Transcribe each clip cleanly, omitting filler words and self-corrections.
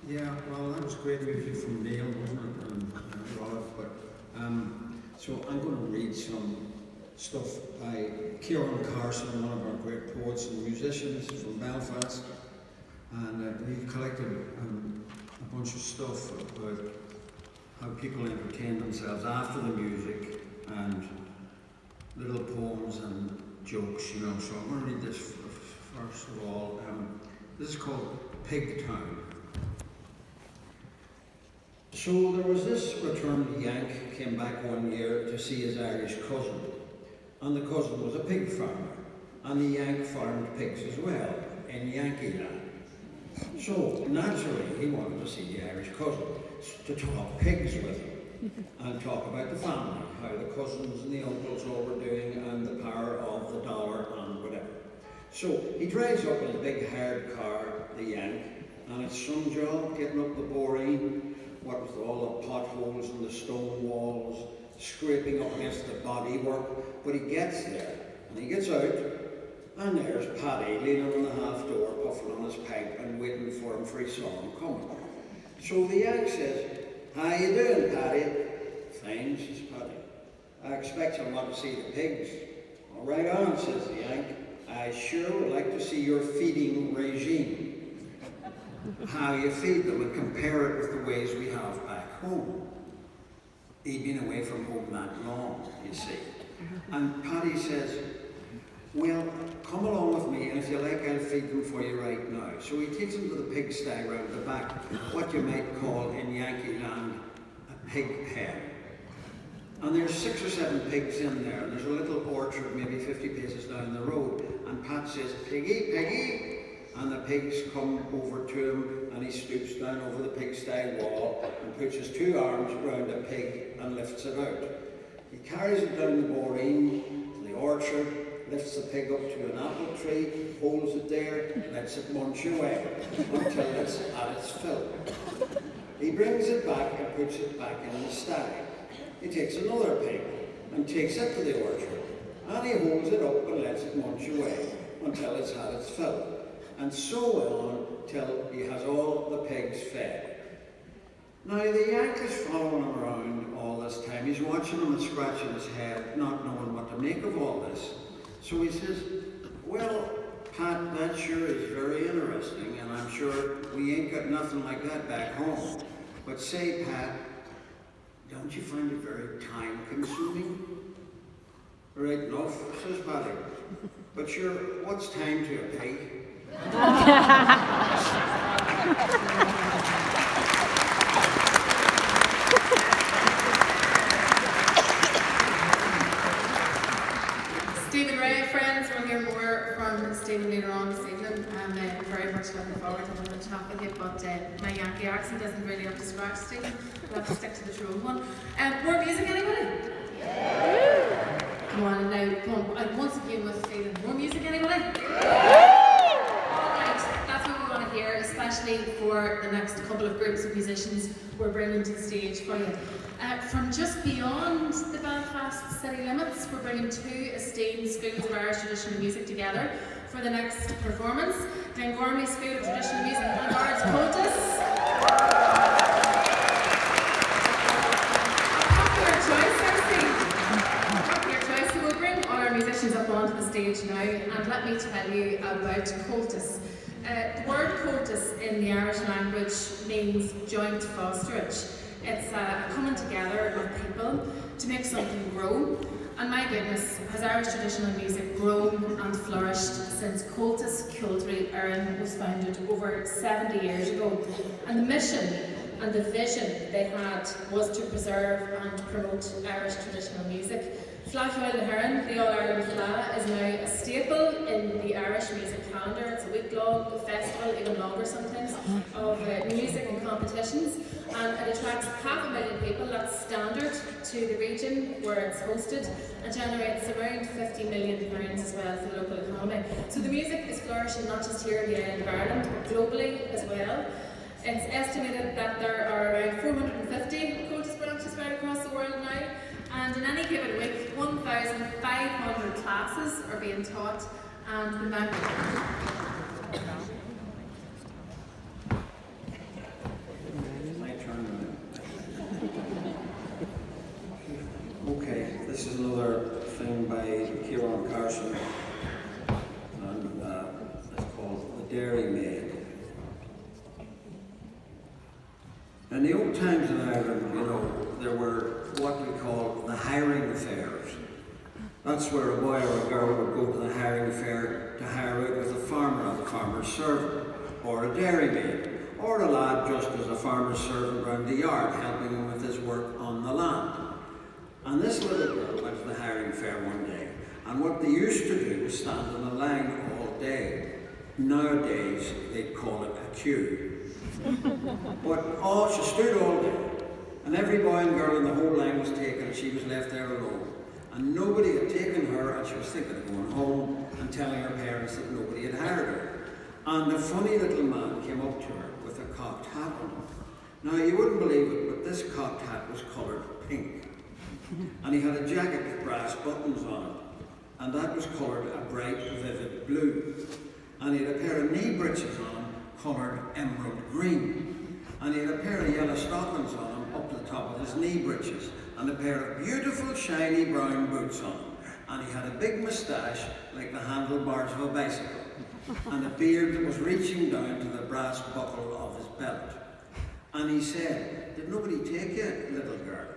Yeah, well, that was great music from Neil, wasn't it? And Rod, but so I'm going to read some stuff by Ciaran Carson, one of our great poets and musicians from Belfast, and he collected a bunch of stuff about how people entertain themselves after the music and little poems and jokes, you know. So I'm going to read this first of all. This is called Pig Town. So there was this returned Yank came back one year to see his Irish cousin, and the cousin was a pig farmer, and the Yank farmed pigs as well in Yankee land. So naturally he wanted to see the Irish cousin to talk pigs with him and talk about the family, how the cousins and the uncles all were doing, and the power of the dollar and whatever. So he drives up in his big hard car, the Yank, and it's some job getting up the boreen, what with all the potholes and the stone walls, scraping up against the bodywork. But he gets there, and he gets out, and there's Paddy leaning on the half door, puffing on his pipe and waiting for him, for he saw him coming. So the Yank says, "How you doing, Paddy?" "Fine," says Paddy. "I expect you'll want to see the pigs." "All right on," says the Yank. "I sure would like to see your feeding regime. How you feed them and compare it with the ways we have back home." He'd been away from home that long, you see. And Paddy says, "Well, come along with me, and if you like, I'll feed them for you right now." So he takes them to the pigsty round the back, what you might call in Yankee land a pig pen. And there's 6 or 7 pigs in there, and there's a little orchard maybe 50 paces down the road. And Pat says, "Piggy, piggy." And the pigs come over to him, and he stoops down over the pigsty wall and puts his 2 arms round a pig and lifts it out. He carries it down the boreen to the orchard, lifts the pig up to an apple tree, holds it there, lets it munch away until it's at its fill. He brings it back and puts it back in the sty. He takes another pig and takes it to the orchard, and he holds it up and lets it munch away until it's had its fill. And so on till he has all the pigs fed. Now the Yank is following him around all this time. He's watching him and scratching his head, not knowing what to make of all this. So he says, "Well, Pat, that sure is very interesting, and I'm sure we ain't got nothing like that back home. But say, Pat, don't you find it very time-consuming?" "Right enough," says Paddy. "But sure, what's time to a pig?" Stephen, Rea, friends, we'll hear more from Stephen later on this evening. I'm very much looking forward to having a chat with you, but my Yankee accent isn't really up to scratch, Stephen. We'll have to stick to the Tyrone one. More music, anybody? Come on, now, come on, once again with feeling. More music, anybody? Here, especially for the next couple of groups of musicians we're bringing to the stage for you. From just beyond the Belfast city limits, we're bringing 2 esteemed schools of Irish traditional music together for the next performance. Glengormley School of Traditional Music and Arts Cultus. Popular choice, so we'll bring all our musicians up onto the stage now, and let me tell you about Cultus. The word cultus in the Irish language means joint fosterage. It's a coming together of people to make something grow. And my goodness, has Irish traditional music grown and flourished since Cultus Cultry Erin was founded over 70 years ago. And the mission and the vision they had was to preserve and promote Irish traditional music. Flaghile the Heron, the All-Ireland Fleadh, is now a staple in the Irish music calendar. It's a week-long festival, even longer sometimes, of music and competitions, and it attracts 500,000 people. That's standard to the region where it's hosted, and generates around £50 million as well for the local economy. So the music is flourishing not just here in the island of Ireland, but globally as well. It's estimated that there are around 450 cultus branches right across the world now. And in any given week, 1,500 classes are being taught, and the This is another thing by Ciaran Carson, and it's called The Dairy Maid. In the old times in Ireland, you know, there were what we call the hiring fairs. That's where a boy or a girl would go to the hiring fair to hire out with a farmer as a farmer's servant, or a dairymaid, or a lad just as a farmer's servant round the yard, helping him with his work on the land. And this little girl went to the hiring fair one day, and what they used to do was stand in a line all day. Nowadays, they'd call it a queue. But she stood all day, and every boy and girl in the whole line was taken, and she was left there alone. And nobody had taken her, and she was thinking of going home and telling her parents that nobody had hired her. And a funny little man came up to her with a cocked hat on. Now, you wouldn't believe it, but this cocked hat was coloured pink. And he had a jacket with brass buttons on it, and that was coloured a bright, vivid blue. And he had a pair of knee breeches on him, coloured emerald green. And he had a pair of yellow stockings on him up to the top of his knee breeches, and a pair of beautiful, shiny brown boots on him. And he had a big moustache like the handlebars of a bicycle, and a beard that was reaching down to the brass buckle of his belt. And he said, "Did nobody take you, little girl?"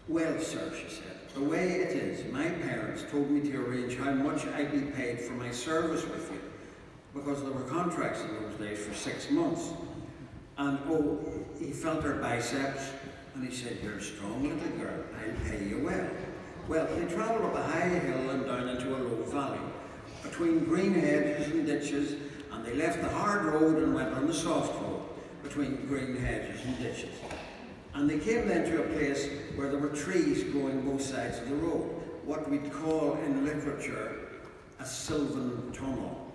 "Well, sir," she said, "the way it is, my parents told me to arrange how much I'd be paid for my service with you, because there were contracts in those days for 6 months. And he felt her biceps, and he said, "You're a strong little girl, I'll pay you well." Well, they travelled up a high hill and down into a low valley, between green hedges and ditches, and they left the hard road and went on the soft road, between green hedges and ditches. And they came then to a place where there were trees growing both sides of the road, what we'd call in literature a sylvan tunnel.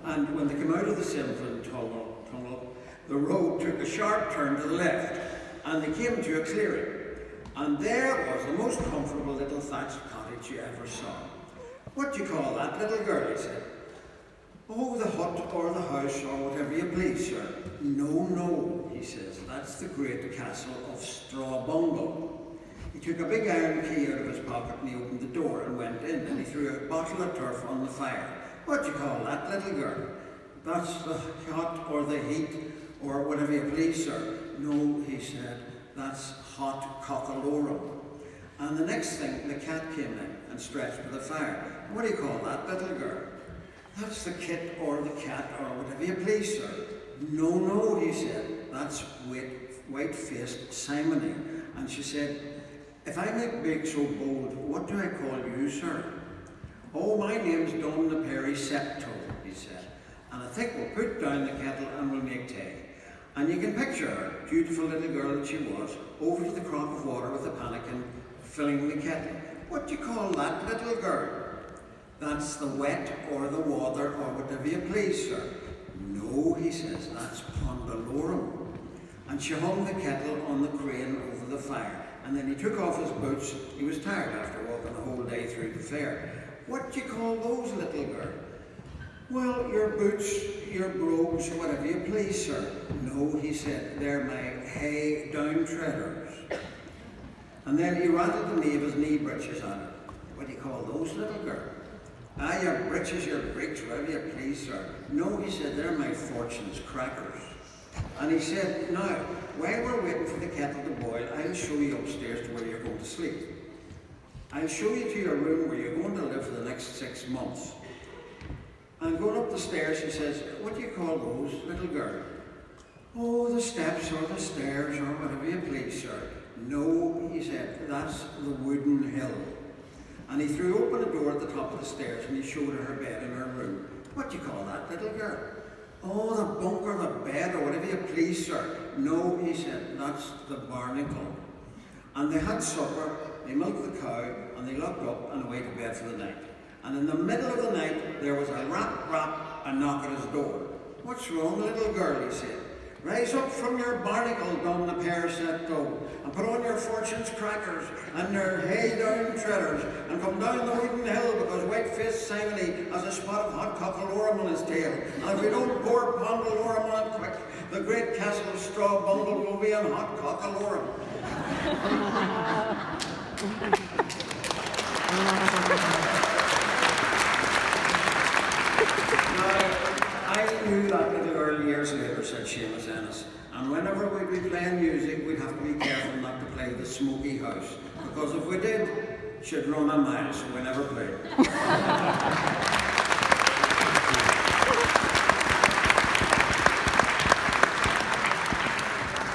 And when they came out of the sylvan tunnel, the road took a sharp turn to the left, and they came to a clearing. And there was the most comfortable little thatched cottage you ever saw. "What do you call that, little girl?" he said. "Oh, the hut or the house or whatever you please, sir." No, he says, "that's the great castle of Strawbungle." He took a big iron key out of his pocket and he opened the door and went in, and he threw a bottle of turf on the fire. "What do you call that, little girl?" "That's the hot or the heat or whatever you please, sir." "No," he said, "that's hot cockalorum." And the next thing, the cat came in and stretched by the fire. "What do you call that, little girl?" "That's the kit or the cat or whatever you please, sir." No, he said, "that's white-faced simony." And she said, "If I may make so bold, what do I call you, sir?" "Oh, my name's Donna Perry Septo," he said, "and I think we'll put down the kettle and we'll make tea." And you can picture her, beautiful little girl that she was, over to the crock of water with a pannikin, filling the kettle. "What do you call that, little girl?" "That's the wet or the water or whatever you please, sir." "No," he says, "that's pondalorum." And she hung the kettle on the crane over the fire, and then he took off his boots. He was tired after walking the whole day through the fair. "What do you call those, little girl?" "Well, your boots, your brogues, whatever you please, sir." "No," he said, "they're my hay down treaders." And then he rattled the knee of his knee breeches on it. "What do you call those, little girl?" "Ah, your breeches, your breeks, whatever you please, sir." "No," he said, "they're my fortune's crackers." And he said, "Now, while we're waiting for the kettle to boil, I'll show you upstairs to where you're going to sleep. I'll show you to your room where you're going to live for the next 6 months." And going up the stairs, he says, "What do you call those, little girl?" "Oh, the steps or the stairs or whatever you please, sir." "No," he said, "that's the wooden hill." And he threw open a door at the top of the stairs and he showed her bed in her room. "What do you call that, little girl?" "Oh, the bunk or the bed or whatever you please, sir." "No," he said, "that's the barnacle." And they had supper, they milked the cow, and they locked up and away to bed for the night. And in the middle of the night, there was a rap, a knock at his door. "What's wrong, little girl?" he said. "Rise up from your barnacle, Donna Perry Septo, and put on your fortune's crackers and your hay down treaders, and come down the wooden hill, because white-faced Simony has a spot of hot cockalorum on his tail. And if we don't pour pondalorum on it quick, the great castle of Strawbungle will be in hot cockalorum." I knew that little girl years later, said Seamus Ennis, and whenever we'd be playing music, we'd have to be careful not to play the Smoky House, because if we did, she'd run a mile, so we never played.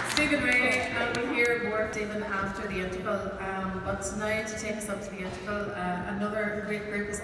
Stephen Ray, we'll hear more of David after the interval, but now to take us up to the interval, another great group is